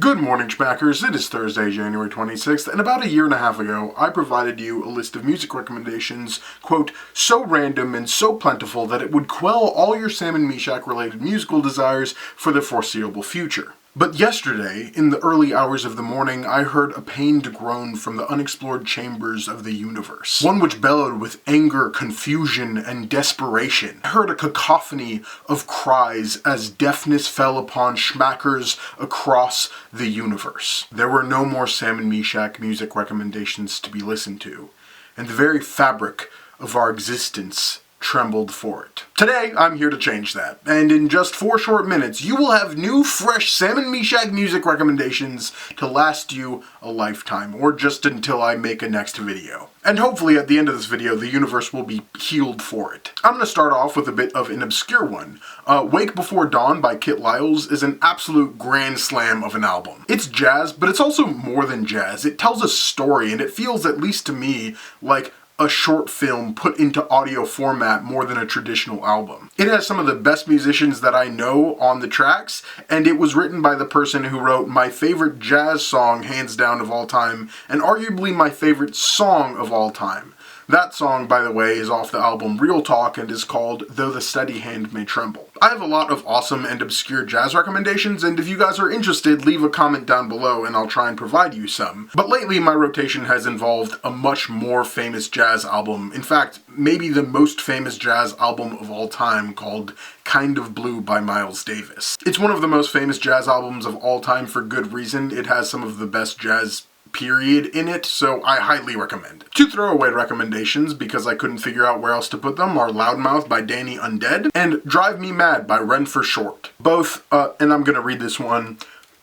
Good morning, Schmackers. It is Thursday, January 26th, and about a year and a half ago, I provided you a list of music recommendations, quote, so random and so plentiful that it would quell all your Sam and Meshach related musical desires for the foreseeable future. But yesterday, in the early hours of the morning, I heard a pained groan from the unexplored chambers of the universe. One which bellowed with anger, confusion, and desperation. I heard a cacophony of cries as deafness fell upon schmackers across the universe. There were no more Sam and Meshach music recommendations to be listened to, and the very fabric of our existence trembled for it. Today, I'm here to change that, and in just 4 short minutes, you will have new, fresh Sam and Meshach music recommendations to last you a lifetime, or just until I make a next video. And hopefully at the end of this video, the universe will be healed for it. I'm going to start off with a bit of an obscure one. Wake Before Dawn by Kit Lyles is an absolute grand slam of an album. It's jazz, but it's also more than jazz. It tells a story, and it feels, at least to me, like a short film put into audio format more than a traditional album. It has some of the best musicians that I know on the tracks, and it was written by the person who wrote my favorite jazz song hands down of all time, and arguably my favorite song of all time. That song, by the way, is off the album Real Talk and is called Though the Steady Hand May Tremble. I have a lot of awesome and obscure jazz recommendations, and if you guys are interested, leave a comment down below and I'll try and provide you some. But lately, my rotation has involved a much more famous jazz album. In fact, maybe the most famous jazz album of all time, called Kind of Blue by Miles Davis. It's one of the most famous jazz albums of all time for good reason. It has some of the best jazz period in it, so I highly recommend it. 2 throwaway recommendations, because I couldn't figure out where else to put them, are Loudmouth by Danny Undead and Drive Me Mad by Ren for Short. Both, and I'm gonna read this one,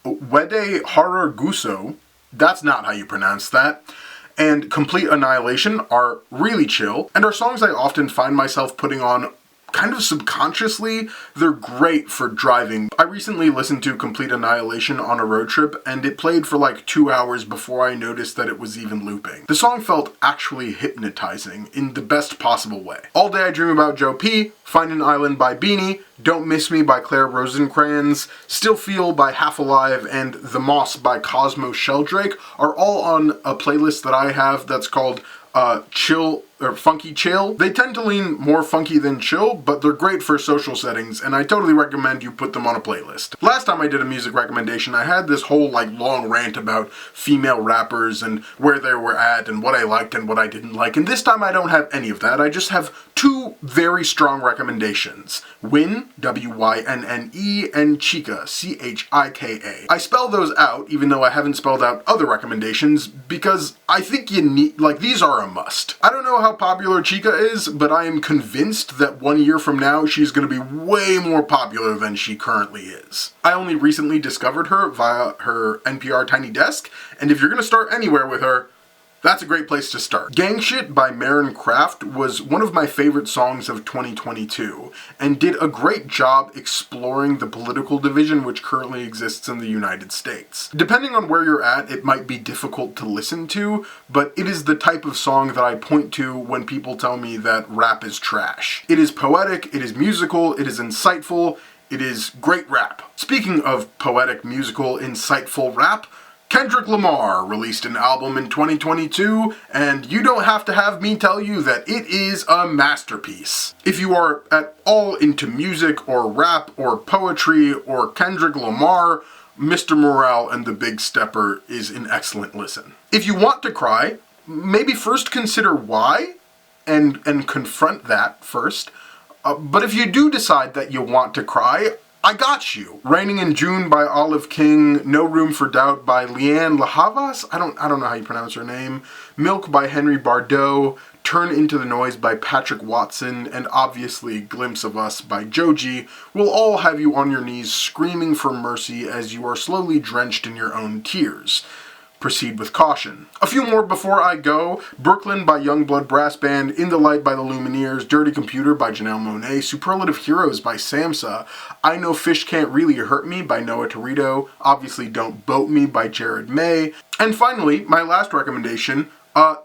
Wede Horror Guso, that's not how you pronounce that, and Complete Annihilation are really chill, and are songs I often find myself putting on kind of subconsciously. They're great for driving. I recently listened to Complete Annihilation on a road trip, and it played for like 2 hours before I noticed that it was even looping. The song felt actually hypnotizing in the best possible way. All Day I Dream About Joe P, Find an Island by Beanie, Don't Miss Me by Claire Rosencrans, Still Feel by Half Alive, and The Moss by Cosmo Sheldrake are all on a playlist that I have that's called Chill or Funky Chill. They tend to lean more funky than chill, but they're great for social settings, and I totally recommend you put them on a playlist. Last time I did a music recommendation, I had this whole long rant about female rappers and where they were at and what I liked and what I didn't like, and this time I don't have any of that. I just have 2 very strong recommendations. Wynne, W-Y-N-N-E, and Chika, C-H-I-K-A. I spell those out, even though I haven't spelled out other recommendations, because I think you need, these are a must. I don't know how popular Chika is, but I am convinced that 1 year from now, she's going to be way more popular than she currently is. I only recently discovered her via her NPR Tiny Desk, and if you're going to start anywhere with her, that's a great place to start. Gang Shit by Maren Kraft was one of my favorite songs of 2022, and did a great job exploring the political division which currently exists in the United States. Depending on where you're at, it might be difficult to listen to, but it is the type of song that I point to when people tell me that rap is trash. It is poetic, it is musical, it is insightful, it is great rap. Speaking of poetic, musical, insightful rap, Kendrick Lamar released an album in 2022, and you don't have to have me tell you that it is a masterpiece. If you are at all into music or rap or poetry or Kendrick Lamar, Mr. Morale and the Big Stepper is an excellent listen. If you want to cry, maybe first consider why, and confront that first. But if you do decide that you want to cry, I got you. Raining in June by Olive King, No Room for Doubt by Leanne LaHavas, I don't know how you pronounce her name, Milk by Henry Bardot, Turn Into the Noise by Patrick Watson, and obviously Glimpse of Us by Joji will all have you on your knees screaming for mercy as you are slowly drenched in your own tears. Proceed with caution. A few more before I go. Brooklyn by Youngblood Brass Band, In the Light by the Lumineers, Dirty Computer by Janelle Monáe, Superlative Heroes by Samsa, I Know Fish Can't Really Hurt Me by Noah Torito, obviously Don't Boat Me by Jared May, and finally, my last recommendation,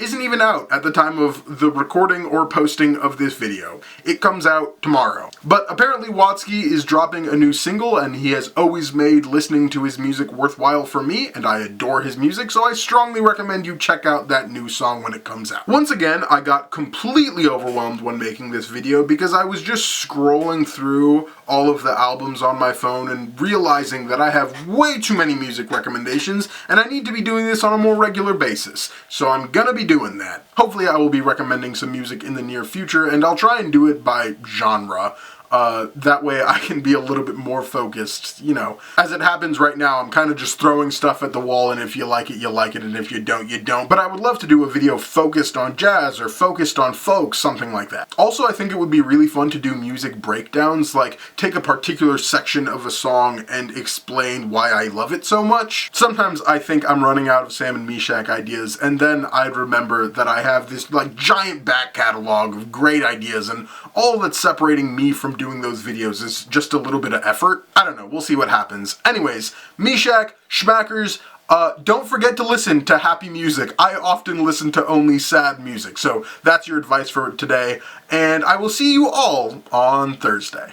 isn't even out at the time of the recording or posting of this video. It comes out tomorrow. But apparently Watsky is dropping a new single, and he has always made listening to his music worthwhile for me, and I adore his music, so I strongly recommend you check out that new song when it comes out. Once again, I got completely overwhelmed when making this video because I was just scrolling through all of the albums on my phone and realizing that I have way too many music recommendations, and I need to be doing this on a more regular basis. So I'm gonna be doing that. Hopefully I will be recommending some music in the near future, and I'll try and do it by genre. That way I can be a little bit more focused, you know. As it happens right now, I'm kind of just throwing stuff at the wall, and if you like it, you like it, and if you don't, you don't. But I would love to do a video focused on jazz or focused on folk, something like that. Also, I think it would be really fun to do music breakdowns, like take a particular section of a song and explain why I love it so much. Sometimes I think I'm running out of Sam and Meshach ideas, and then I'd remember that I have this like giant back catalog of great ideas, and all that's separating me from doing those videos is just a little bit of effort. I don't know, we'll see what happens. Anyways, Meshach, Schmackers, don't forget to listen to happy music. I often listen to only sad music, so that's your advice for today, and I will see you all on Thursday.